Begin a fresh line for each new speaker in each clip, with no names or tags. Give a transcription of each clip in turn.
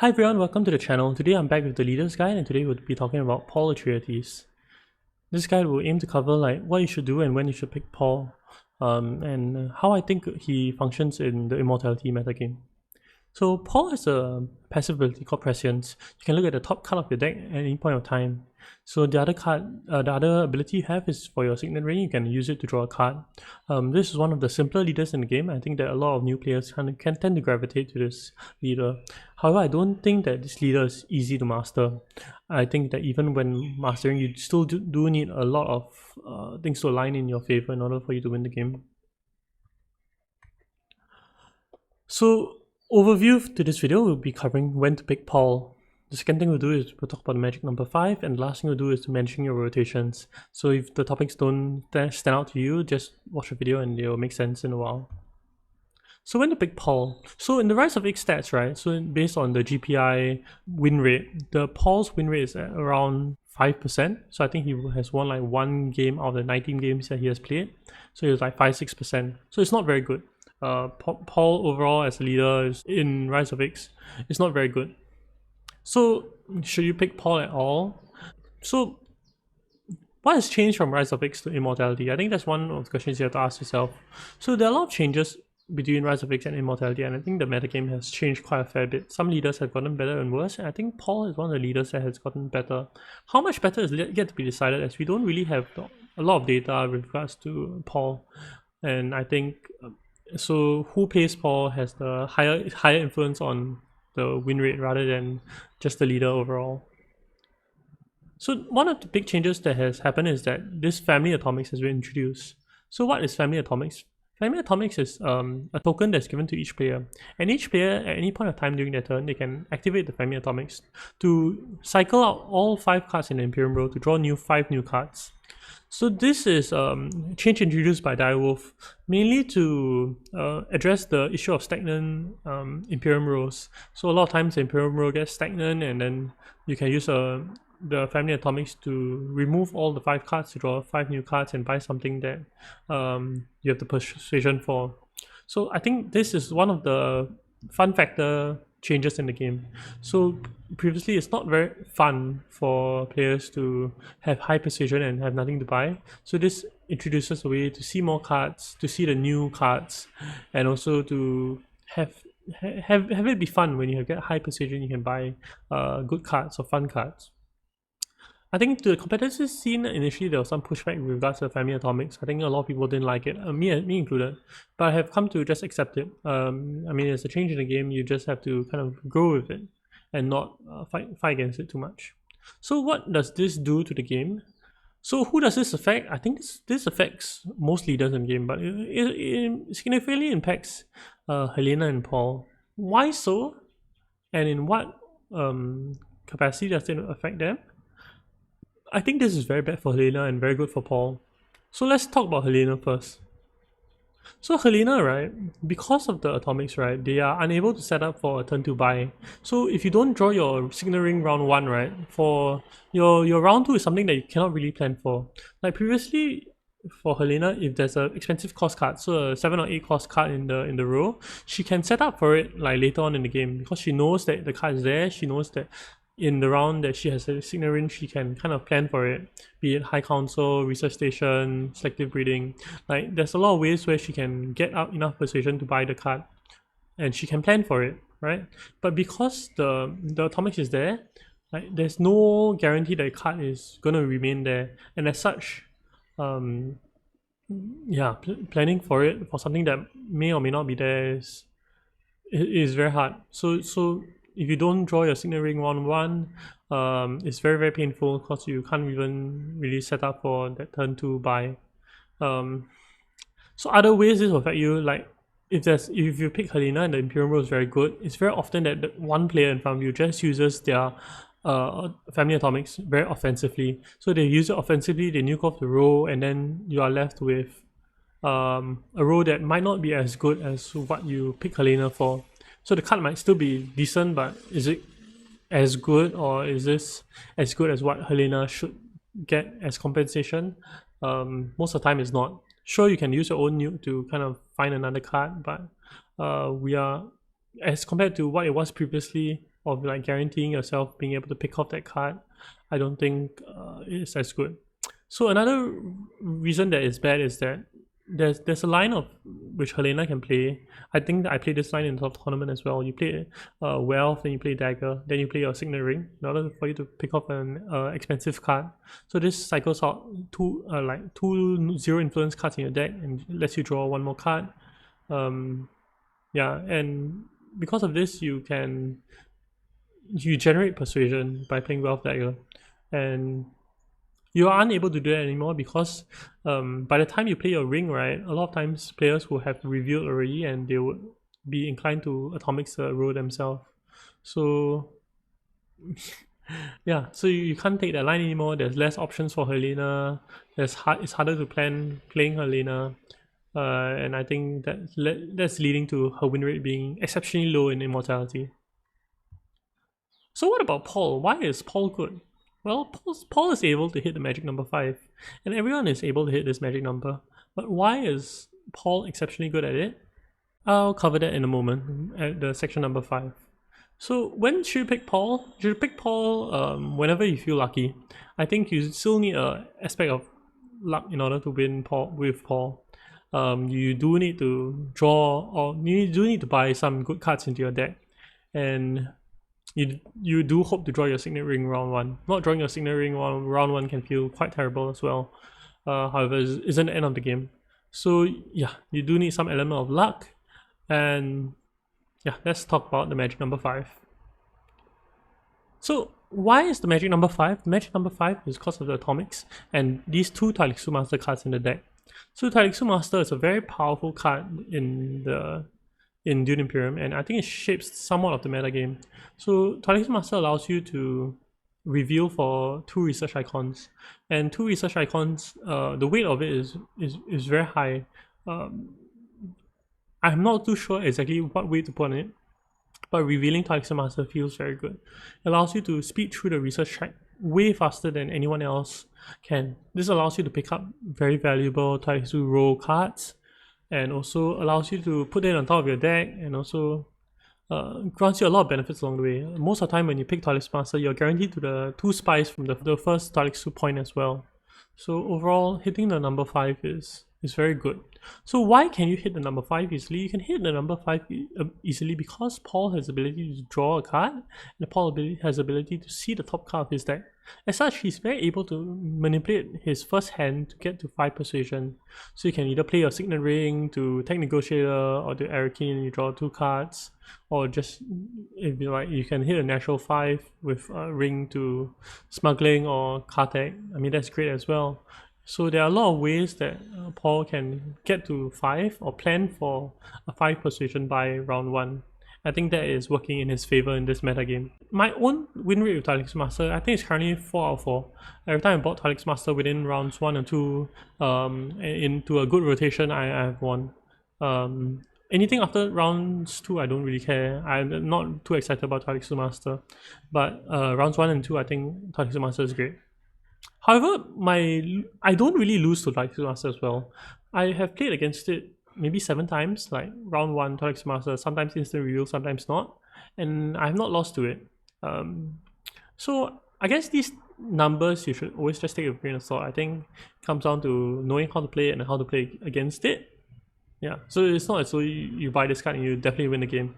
Hi everyone, welcome to the channel. Today I'm back with the Leader's Guide, and today we'll be talking about Paul Atreides. This guide will aim to cover what you should do and when you should pick Paul, and how I think he functions in the Immortality metagame. So Paul has a passive ability called Prescience. You can look at the top card of your deck at any point of time. So the other ability you have is for your Signet Ring. You can use it to draw a card. This is one of the simpler leaders in the game. I think that a lot of new players can tend to gravitate to this leader. However, I don't think that this leader is easy to master. I think that even when mastering, you still do need a lot of things to align in your favor in order for you to win the game. So, overview to this video, we'll be covering when to pick Paul. The second thing we'll do is we'll talk about the magic number 5, and the last thing we'll do is to mention your rotations. So if the topics don't stand out to you, just watch the video and they'll make sense in a while. So when to pick Paul? So in the Rise of X stats, right, so based on the GPI win rate, the Paul's win rate is at around 5%. So I think he has won like one game out of the 19 games that he has played. So he was like 5-6%. So it's not very good. Paul overall as a leader in Rise of X is not very good. So should you pick Paul at all? So what has changed from Rise of X to Immortality? I think that's one of the questions you have to ask yourself. So there are a lot of changes between Rise of X and Immortality, and I think the metagame has changed quite a fair bit. Some leaders have gotten better and worse, and I think Paul is one of the leaders that has gotten better. How much better is yet to be decided, as we don't really have a lot of data with regards to Paul. And I think so who plays Paul has the higher influence on the win rate rather than just the leader overall. So one of the big changes that has happened is that this family atomics has been introduced. So what is family atomics? Family atomics is a token that's given to each player, and each player at any point of time during their turn, they can activate the family atomics to cycle out all 5 cards in the Imperium row to draw 5 new cards. So this is change introduced by Direwolf, mainly to address the issue of stagnant Imperium rows. So a lot of times the Imperium row gets stagnant, and then you can use the family atomics to remove all the 5 cards to draw 5 new cards and buy something that you have the persuasion for. So I think this is one of the fun factor changes in the game. So previously it's not very fun for players to have high precision and have nothing to buy. So this introduces a way to see more cards, to see the new cards, and also to have it be fun. When you get high precision, you can buy good cards or fun cards. I think to the competitive scene, initially there was some pushback with regards to family atomics. I think a lot of people didn't like it, me included, but I have come to just accept it. I mean, it's a change in the game. You just have to kind of grow with it and not fight against it too much. So what does this do to the game? So who does this affect? I think this affects most leaders in the game, but it significantly impacts Helena and Paul. Why so? And in what capacity does it affect them? I think this is very bad for Helena and very good for Paul. So let's talk about Helena first. So Helena, right, because of the atomics, right, they are unable to set up for a turn to buy. So if you don't draw your Signet Ring round 1, right, for your round 2 is something that you cannot really plan for. Like previously for Helena, if there's an expensive cost card, so a 7 or 8 cost card in the row, she can set up for it like later on in the game because she knows that the card is there. She knows that in the round that she has a Signet Ring, she can kind of plan for it, be it High Council, Research Station, Selective Breeding. Like there's a lot of ways where she can get out enough persuasion to buy the card, and she can plan for it, right? But because the atomics is there, like there's no guarantee that the card is going to remain there, and as such, yeah, planning for it for something that may or may not be there is very hard. So if you don't draw your Signet Ring round 1, it's very, very painful because you can't even really set up for that turn 2 buy. So other ways this will affect you, like if you pick Helena and the Imperium row is very good, it's very often that the one player in front of you just uses their family atomics very offensively. So they use it offensively, they nuke off the row, and then you are left with a row that might not be as good as what you pick Helena for. So the card might still be decent, but is it as good, or is this as good as what Helena should get as compensation? Most of the time it's not. Sure, you can use your own nuke to kind of find another card, but we are, as compared to what it was previously, of like guaranteeing yourself being able to pick off that card, I don't think is as good. So another reason that it's bad is that there's a line of which Helena can play. I think that I played this line in the top tournament as well. You play Wealth, then you play Dagger, then you play your Signet Ring in order for you to pick off an expensive card. So this cycles out two 0 influence cards in your deck and lets you draw one more card. Yeah, and because of this, you generate persuasion by playing Wealth Dagger, and you are unable to do that anymore because by the time you play your ring, right, a lot of times players will have revealed already and they would be inclined to atomics the roll themselves. So yeah, so you can't take that line anymore. There's less options for Helena. It's harder to plan playing Helena. And I think that's leading to her win rate being exceptionally low in Immortality. So what about Paul? Why is Paul good? Well, Paul is able to hit the magic number 5, and everyone is able to hit this magic number. But why is Paul exceptionally good at it? I'll cover that in a moment at the section number 5. So when should you pick Paul? You should pick Paul whenever you feel lucky. I think you still need an aspect of luck in order to win with Paul. You do need to draw, or you do need to buy some good cards into your deck, and you do hope to draw your Signet Ring round 1. Not drawing your Signet Ring round 1 can feel quite terrible as well. However, it isn't the end of the game. So yeah, you do need some element of luck, and yeah, let's talk about the magic number 5. So why is the magic number 5? The magic number 5 is because of the atomics and these 2 Talikshu Master cards in the deck. So Talikshu Master is a very powerful card in Dune Imperium, and I think it shapes somewhat of the meta game. So Talikshu Master allows you to reveal for 2 research icons, and 2 research icons, the weight of it is very high. I'm not too sure exactly what weight to put on it, but revealing Talikshu Master feels very good. It allows you to speed through the research track way faster than anyone else can. This allows you to pick up very valuable Talikshu roll cards, and also allows you to put it on top of your deck, and also grants you a lot of benefits along the way. Most of the time when you pick Talikshu Master, you're guaranteed to the 2 spies from the first Talikshu point as well. So overall, hitting the number 5 is very good. So why can you hit the number 5 easily? You can hit the number 5 easily because Paul has the ability to draw a card, and Paul has the ability to see the top card of his deck. As such, he's very able to manipulate his first hand to get to 5 persuasion. So you can either play your Signet Ring to Tech Negotiator or to Arakin and you draw 2 cards, or just if you like, you can hit a natural 5 with a ring to Smuggling or Kartek. I mean, that's great as well. So there are a lot of ways that Paul can get to 5 or plan for a 5 persuasion by round 1. I think that is working in his favor in this meta game. My own win rate with Talikshu Master, I think it's currently 4 out of 4. Every time I bought Talikshu Master within rounds 1 and 2, into a good rotation, I have won. Anything after rounds 2, I don't really care. I'm not too excited about Talikshu Master. But rounds 1 and 2, I think Talikshu Master is great. However, I don't really lose to Talikshu Master as well. I have played against it maybe 7 times, like round 1 Talikshu Master, sometimes instant reveal, sometimes not, and I have not lost to it. So I guess these numbers you should always just take with a grain of salt. I think it comes down to knowing how to play it and how to play against it. Yeah, so it's not as though you buy this card and you definitely win the game.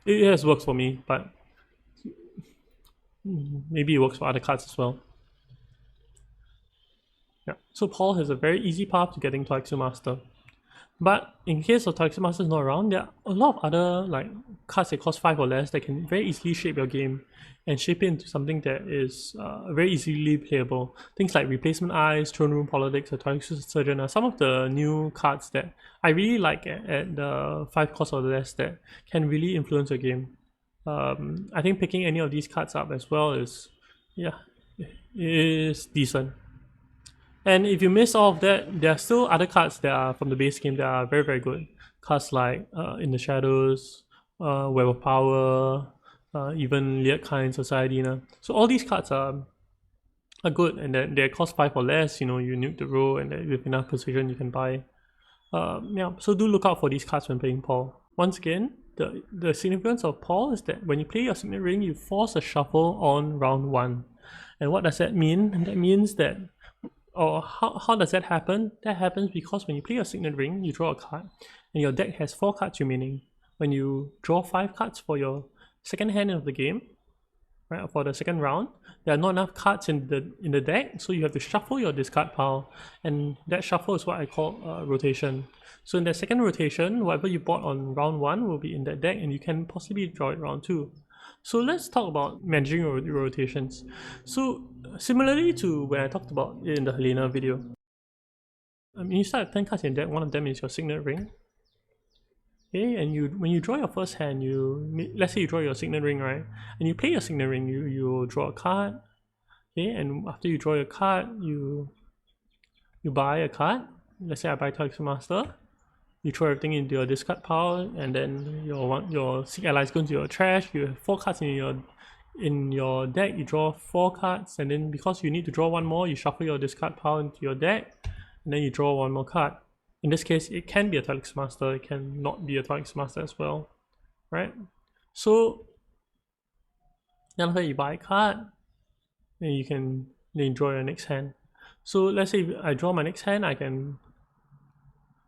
It has worked for me, but maybe it works for other cards as well. Yeah. So Paul has a very easy path to getting Talikshu Master. But in case of Talikshu Master is not around, there are a lot of other like cards that cost 5 or less that can very easily shape your game and shape it into something that is very easily playable. Things like Replacement Eyes, Throne Room Politics, or Talikshu Surgeon are some of the new cards that I really like at the 5 cost or less that can really influence your game. I think picking any of these cards up as well is decent. And if you miss all of that, there are still other cards that are from the base game that are very, very good. Cards like In the Shadows, Web of Power, even Liat Kind Society. So all these cards are good, and that they cost 5 or less. You nuke the row, and with enough precision you can buy. So do look out for these cards when playing Paul. Once again, the significance of Paul is that when you play your signet ring, you force a shuffle on round 1. And what does that mean? That means that, or how does that happen? That happens because when you play your signet ring, you draw a card, and your deck has 4 cards remaining. When you draw 5 cards for your second hand of the game, right, for the second round, there are not enough cards in the deck, so you have to shuffle your discard pile, and that shuffle is what I call rotation. So in the second rotation, whatever you bought on round 1 will be in that deck, and you can possibly draw it round 2. So let's talk about managing your rotations. So similarly to when I talked about it in the Helena video, you start with 10 cards in deck. One of them is your signet ring. Okay, and when you draw your first hand, let's say you draw your signet ring, right? And you play your signet ring, you draw a card. Okay, and after you draw your card, you buy a card. Let's say I buy Talisman Master. You throw everything into your discard pile, and then your Sick Allies go into your trash. You have 4 cards in your deck. You draw 4 cards, and then because you need to draw one more, you shuffle your discard pile into your deck, and then you draw one more card. In this case, it can be a Talisman Master. It can not be a Talisman Master as well, right? So then after you buy a card, then you draw your next hand. So let's say if I draw my next hand, I can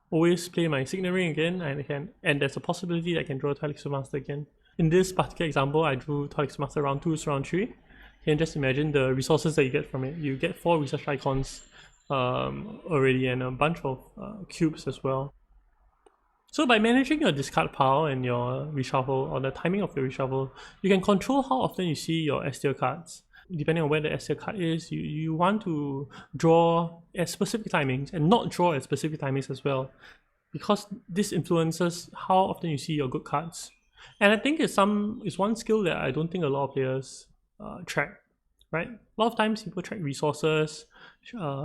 always play my signet ring again, and there's a possibility that I can draw Talisman Master again. In this particular example, I drew Talisman Master round 2, round 3. You can just imagine the resources that you get from it. You get 4 research icons already, and a bunch of cubes as well. So by managing your discard pile and your reshuffle, or the timing of your reshuffle, you can control how often you see your S tier cards. Depending on where the S tier card is, you want to draw at specific timings and not draw at specific timings as well, because this influences how often you see your good cards. And I think it's one skill that I don't think a lot of players track, right? A lot of times people track resources,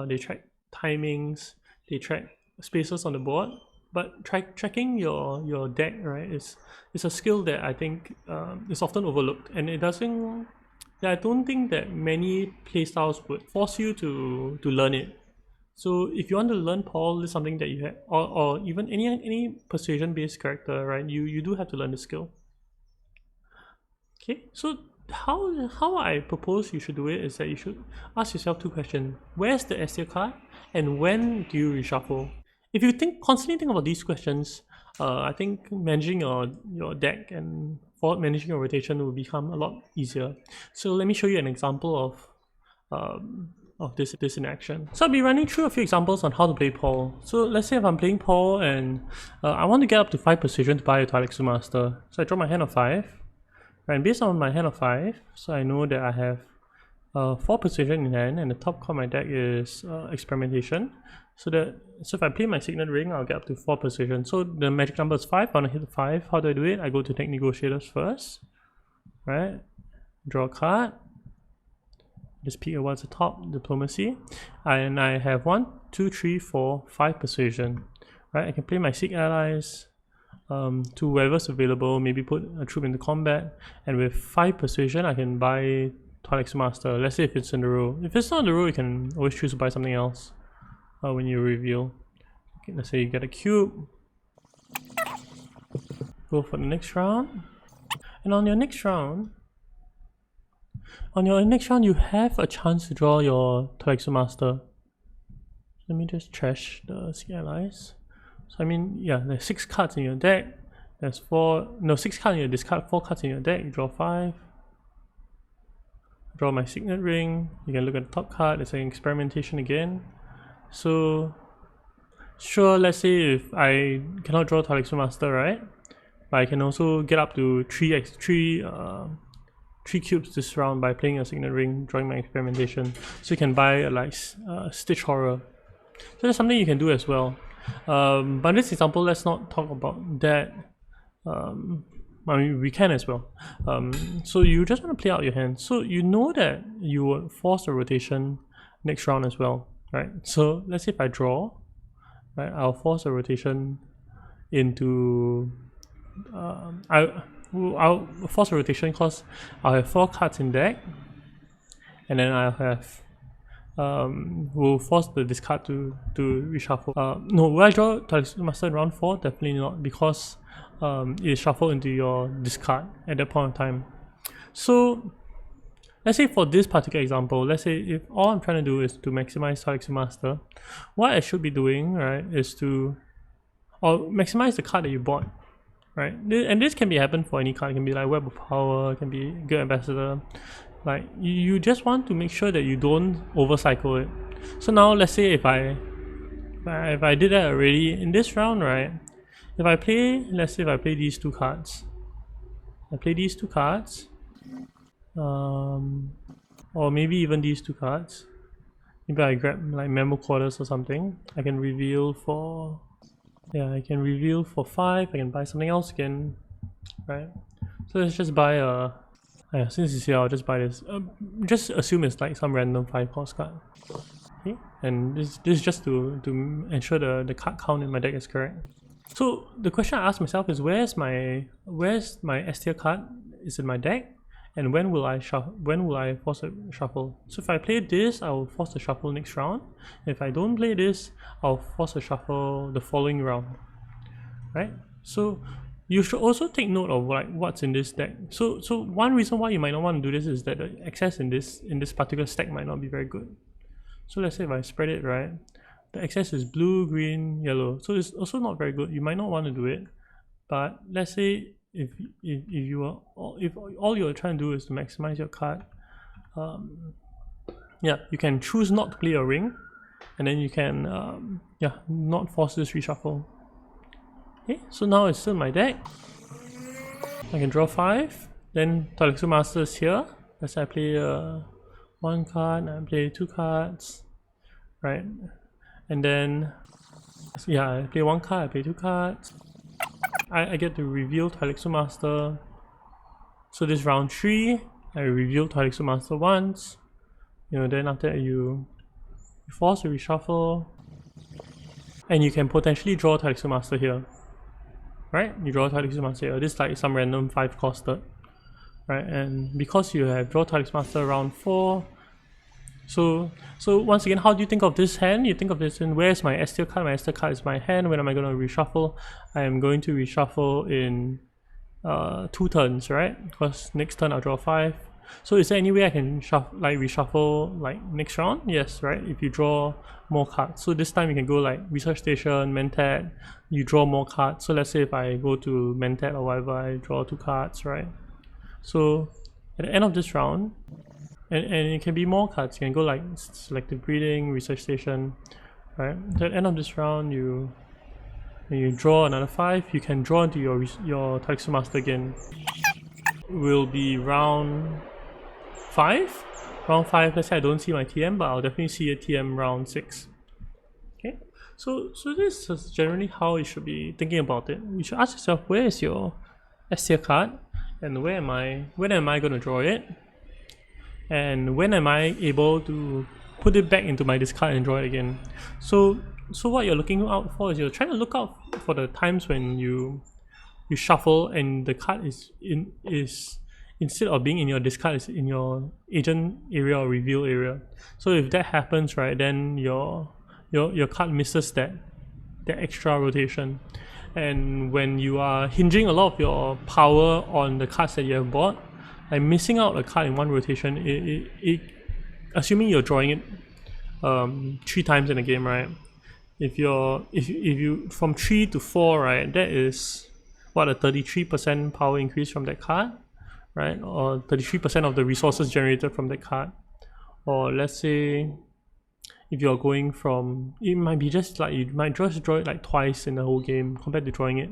they track timings, they track spaces on the board, but tracking your deck, right, is a skill that I think is often overlooked, and I don't think that many playstyles would force you to learn it. So if you want to learn Paul, this is something that you have, or even any persuasion based character, right, you do have to learn the skill. Okay, so how I propose you should do it is that you should ask yourself 2 questions. Where's the S tier card, and when do you reshuffle? If you constantly think about these questions, I think managing your deck and managing your rotation will become a lot easier. So let me show you an example of this in action. So I'll be running through a few examples on how to play Paul. So let's say if I'm playing Paul and I want to get up to 5 precision to buy a Talisman Master. So I draw my hand of 5. And based on my hand of 5, so I know that I have 4 precision in hand, and the top card of my deck is experimentation. So if I play my signet ring, I'll get up to 4 precision. So the magic number is 5. I want to hit the 5. How do I do it? I go to deck negotiators first, right? Draw a card. Just pick what's the top, diplomacy, and I have 1, 2, 3, 4, 5 persuasion, right? I can play my Sick Allies to wherever's available, maybe put a troop into combat, and with 5 persuasion I can buy Talisman Master. Let's say if it's in the row. If it's not in the row, you can always choose to buy something else when you reveal. Okay, let's say you get a cube, go for the next round, and on your next round you have a chance to draw your Talisman Master. Let me just trash the Sick Allies. So I mean, yeah, there's 6 cards in your deck. There's 6 cards in your discard, 4 cards in your deck. You draw 5. Draw my signet ring. You can look at the top card. It's an experimentation again. So sure, let's say if I cannot draw Talisman Master, right? But I can also get up to 3 cubes this round by playing a signet ring, drawing my experimentation. So you can buy Stitch Horror. So that's something you can do as well. But in this example, let's not talk about that. I mean, we can as well. So you just want to play out your hand. So you know that you would force a rotation next round as well, right? So let's say if I draw, right, I'll force a rotation into I'll force a rotation because I'll have 4 cards in deck, and then I'll have will force the discard to reshuffle. No, will I draw Talisman Master in round 4? Definitely not, because it is shuffled into your discard at that point in time. So let's say for this particular example, let's say if all I'm trying to do is to maximize Talisman Master, what I should be doing, right, is to maximize the card that you bought, right? And this can be happen for any card. It can be like Web of Power, it can be Good Ambassador. Like you just want to make sure that you don't overcycle it. So now let's say if I did that already in this round, right? If I play, let's say if I play these two cards, or maybe even these two cards. Maybe I grab like Memo Quarters or something. I can reveal for, yeah, I can reveal for 5. I can buy something else again, right? So let's just buy a. Yeah, since it's here, I'll just buy this. Just assume it's like some random 5 cost card. Okay, and this is just to ensure the card count in my deck is correct. So the question I ask myself is, where's my S tier card is in my deck, and when will I force a shuffle? So if I play this, I will force a shuffle next round. If I don't play this, I'll force a shuffle the following round. Right? So you should also take note of like what's in this deck. So one reason why you might not want to do this is that the excess in this particular stack might not be very good. So let's say if I spread it right, the excess is blue, green, yellow. So it's also not very good. You might not want to do it. But let's say if all you're trying to do is to maximize your card, yeah, you can choose not to play a ring, and then you can not force this reshuffle. Okay, so now it's still in my deck. I can draw 5. Then Talisman Master is here. Let's say I play 1 card, I play 2 cards, right? And then, yeah, I play 1 card, I play 2 cards. I get to reveal Talisman Master. So this round 3, I reveal Talisman Master once. You know, then after that you force a reshuffle, and you can potentially draw Talisman Master here. Right? You draw Talisman Master here. This is like some random 5 costed. Right? And because you have draw Talisman Master around 4, so once again, how do you think of this hand? You think of this in, where's my S tier card? My S tier card is my hand. When am I going to reshuffle? I am going to reshuffle in 2 turns, right? Because next turn I'll draw 5. So is there any way I can reshuffle like next round? Yes, right? If you draw more cards. So this time you can go like Research Station, Mentat, you draw more cards. So let's say if I go to Mentat or whatever, I draw 2 cards, right? So at the end of this round, and it can be more cards. You can go like Selective Breeding, Research Station, right? At the end of this round, when you draw another 5, you can draw into your Talisman Master again. Will be round 5. Round 5, let's say I don't see my TM, but I'll definitely see a TM round 6. Okay, so this is generally how you should be thinking about it. You should ask yourself, where is your S tier card, and when am I going to draw it, and when am I able to put it back into my discard and draw it again. So what you're looking out for is you're trying to look out for the times when you shuffle and the card is instead of being in your discard, is in your agent area or reveal area. So if that happens, right, then your card misses that extra rotation. And when you are hinging a lot of your power on the cards that you have bought, like missing out a card in one rotation, it assuming you're drawing it 3 times in a game, right? If you from 3 to 4, right, that is what, a 33% power increase from that card, right? Or 33% of the resources generated from that card. Or let's say if you're going from, it might be just like you might just draw it like twice in the whole game compared to drawing it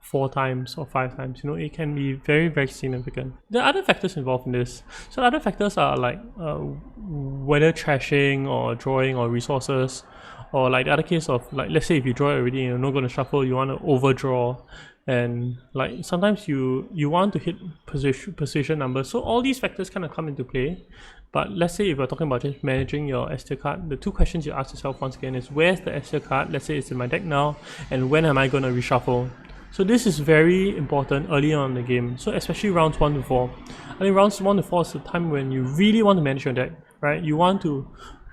4 times or 5 times. You know, it can be very, very significant. There are other factors involved in this. So other factors are like whether trashing or drawing or resources, or like the other case of like, let's say if you draw it already and you're not going to shuffle, you want to overdraw, and like sometimes you want to hit position numbers. So all these factors kind of come into play. But let's say if we're talking about just managing your S tier card, the 2 questions you ask yourself once again is, where's the S tier card? Let's say it's in my deck now, and when am I going to reshuffle? So this is very important early on in the game. So especially rounds 1 to 4. I think rounds 1 to 4 is the time when you really want to manage your deck, right? You want to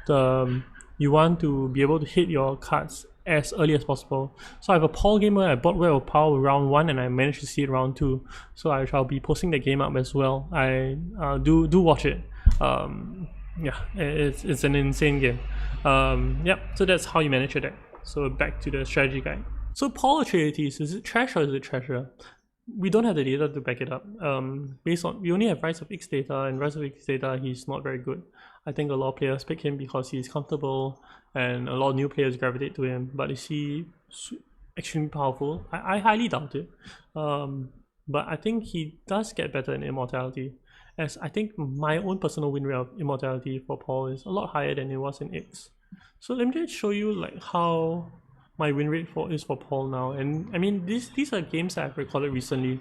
you want to be able to hit your cards as early as possible. So I have a Paul game where I bought Web of Power round 1 and I managed to see it round 2. So I shall be posting the game up as well. I do watch it. Yeah, it's an insane game. Yep, so that's how you manage your deck. So back to the strategy guide. So Paul Atreides, is it trash or is it treasure? We don't have the data to back it up. Based on, we only have Rise of X data, and Rise of X data, he's not very good. I think a lot of players pick him because he's comfortable, and a lot of new players gravitate to him. But is he extremely powerful? I highly doubt it. But I think he does get better in Immortality, as I think my own personal win rate of Immortality for Paul is a lot higher than it was in X. So let me just show you like how my win rate is for Paul now. And I mean, these are games that I've recorded recently.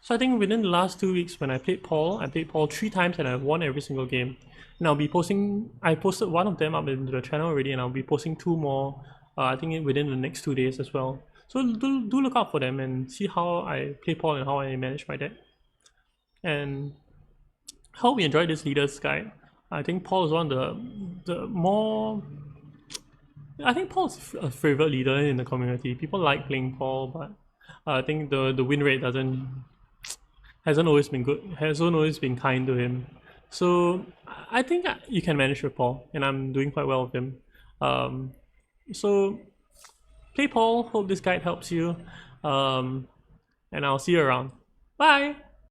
So I think within the last 2 weeks when I played Paul 3 times and I've won every single game. And I'll be posting, I posted one of them up into the channel already, and I'll be posting 2 more, I think within the next 2 days as well. So do look out for them and see how I play Paul and how I manage my deck. And hope you enjoyed this leaders guide. I think Paul is one of the more, I think Paul's a favorite leader in the community. People like playing Paul, but I think the win rate hasn't always been good, hasn't always been kind to him. So I think you can manage with Paul, and I'm doing quite well with him. So play Paul, hope this guide helps you, and I'll see you around. Bye!